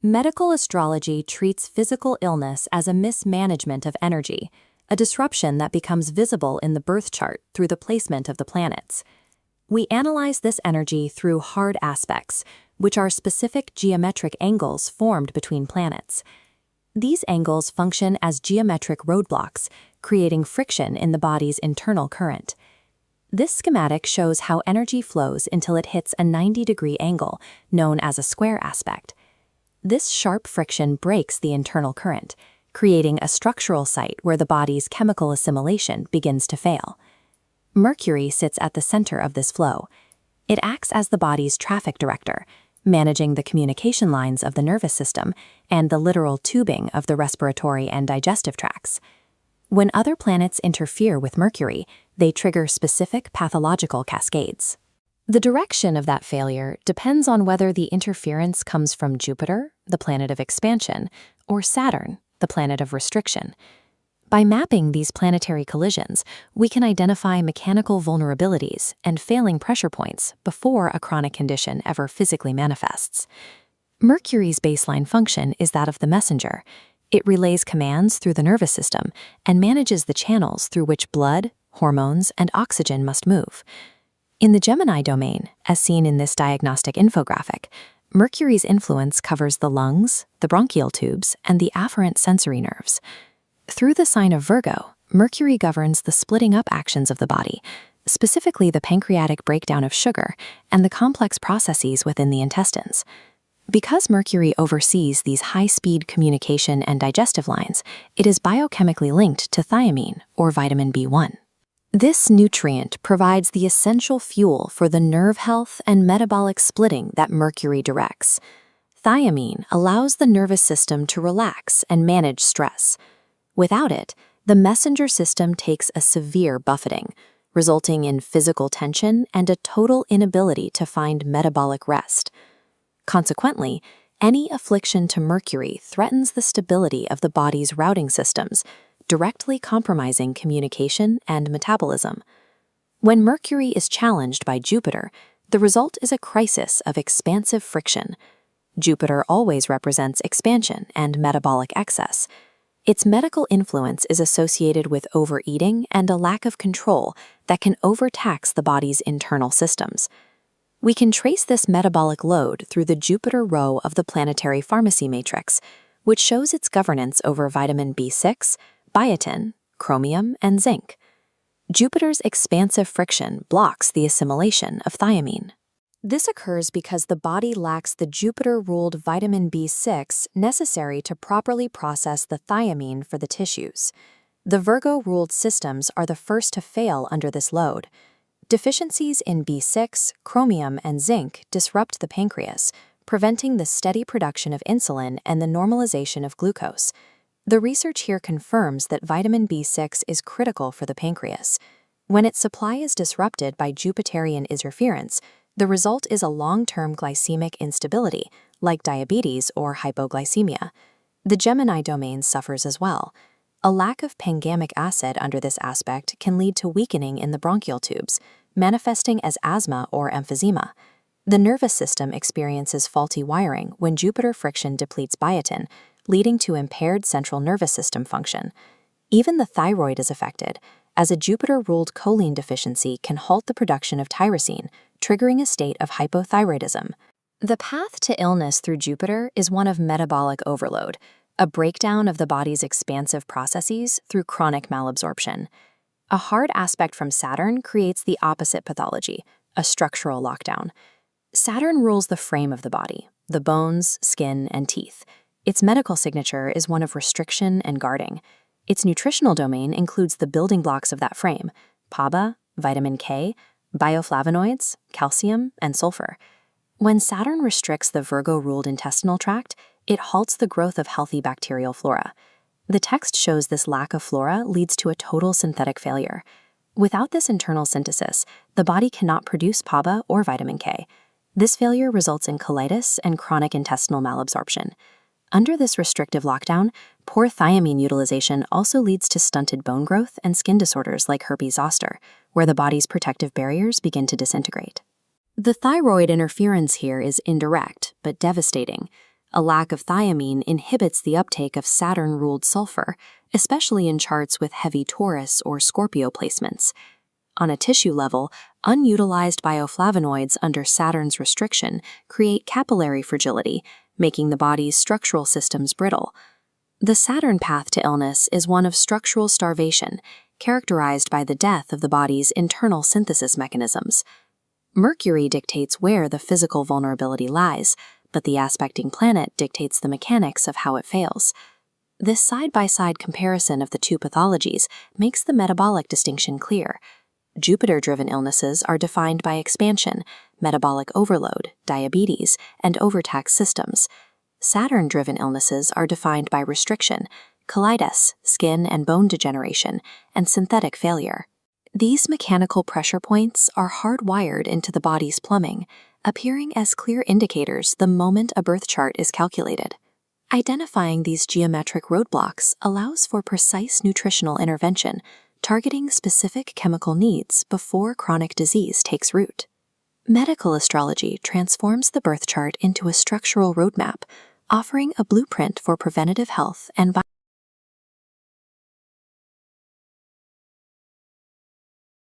Medical astrology treats physical illness as a mismanagement of energy, a disruption that becomes visible in the birth chart through the placement of the planets. We analyze this energy through hard aspects, which are specific geometric angles formed between planets. These angles function as geometric roadblocks, creating friction in the body's internal current. This schematic shows how energy flows until it hits a 90-degree angle, known as a square aspect. This sharp friction breaks the internal current, creating a structural site where the body's chemical assimilation begins to fail. Mercury sits at the center of this flow. It acts as the body's traffic director, managing the communication lines of the nervous system and the literal tubing of the respiratory and digestive tracts. When other planets interfere with Mercury, they trigger specific pathological cascades. The direction of that failure depends on whether the interference comes from Jupiter, the planet of expansion, or Saturn, the planet of restriction. By mapping these planetary collisions, we can identify mechanical vulnerabilities and failing pressure points before a chronic condition ever physically manifests. Mercury's baseline function is that of the messenger. It relays commands through the nervous system and manages the channels through which blood, hormones, and oxygen must move. In the Gemini domain, as seen in this diagnostic infographic, Mercury's influence covers the lungs, the bronchial tubes, and the afferent sensory nerves. Through the sign of Virgo, Mercury governs the splitting up actions of the body, specifically the pancreatic breakdown of sugar and the complex processes within the intestines. Because Mercury oversees these high-speed communication and digestive lines, it is biochemically linked to thiamine, or vitamin B1. This nutrient provides the essential fuel for the nerve health and metabolic splitting that Mercury directs. Thiamine allows the nervous system to relax and manage stress. Without it, the messenger system takes a severe buffeting, resulting in physical tension and a total inability to find metabolic rest. Consequently, any affliction to Mercury threatens the stability of the body's routing systems, directly compromising communication and metabolism. When Mercury is challenged by Jupiter, the result is a crisis of expansive friction. Jupiter always represents expansion and metabolic excess. Its medical influence is associated with overeating and a lack of control that can overtax the body's internal systems. We can trace this metabolic load through the Jupiter row of the planetary pharmacy matrix, which shows its governance over vitamin B6, biotin, chromium, and zinc. Jupiter's expansive friction blocks the assimilation of thiamine. This occurs because the body lacks the Jupiter-ruled vitamin B6 necessary to properly process the thiamine for the tissues. The Virgo-ruled systems are the first to fail under this load. Deficiencies in B6, chromium, and zinc disrupt the pancreas, preventing the steady production of insulin and the normalization of glucose. The research here confirms that vitamin B6 is critical for the pancreas. When its supply is disrupted by Jupiterian interference, the result is a long-term glycemic instability, like diabetes or hypoglycemia. The Gemini domain suffers as well. A lack of pangamic acid under this aspect can lead to weakening in the bronchial tubes, manifesting as asthma or emphysema. The nervous system experiences faulty wiring when Jupiter friction depletes biotin, leading to impaired central nervous system function. Even the thyroid is affected, as a Jupiter-ruled choline deficiency can halt the production of tyrosine, triggering a state of hypothyroidism. The path to illness through Jupiter is one of metabolic overload, a breakdown of the body's expansive processes through chronic malabsorption. A hard aspect from Saturn creates the opposite pathology, a structural lockdown. Saturn rules the frame of the body, the bones, skin, and teeth. Its medical signature is one of restriction and guarding. Its nutritional domain includes the building blocks of that frame: PABA, vitamin K, bioflavonoids, calcium, and sulfur. When Saturn restricts the Virgo-ruled intestinal tract, it halts the growth of healthy bacterial flora. The text shows this lack of flora leads to a total synthetic failure. Without this internal synthesis, the body cannot produce PABA or vitamin K. This failure results in colitis and chronic intestinal malabsorption. Under this restrictive lockdown, poor thiamine utilization also leads to stunted bone growth and skin disorders like herpes zoster, where the body's protective barriers begin to disintegrate. The thyroid interference here is indirect but devastating. A lack of thiamine inhibits the uptake of Saturn-ruled sulfur, especially in charts with heavy Taurus or Scorpio placements. On a tissue level, unutilized bioflavonoids under Saturn's restriction create capillary fragility, making the body's structural systems brittle. The Saturn path to illness is one of structural starvation, characterized by the death of the body's internal synthesis mechanisms. Mercury dictates where the physical vulnerability lies, but the aspecting planet dictates the mechanics of how it fails. This side-by-side comparison of the two pathologies makes the metabolic distinction clear. Jupiter-driven illnesses are defined by expansion, metabolic overload, diabetes, and overtaxed systems. Saturn-driven illnesses are defined by restriction, colitis, skin and bone degeneration, and synthetic failure. These mechanical pressure points are hardwired into the body's plumbing, appearing as clear indicators the moment a birth chart is calculated. Identifying these geometric roadblocks allows for precise nutritional intervention, targeting specific chemical needs before chronic disease takes root. Medical astrology transforms the birth chart into a structural roadmap, offering a blueprint for preventative health and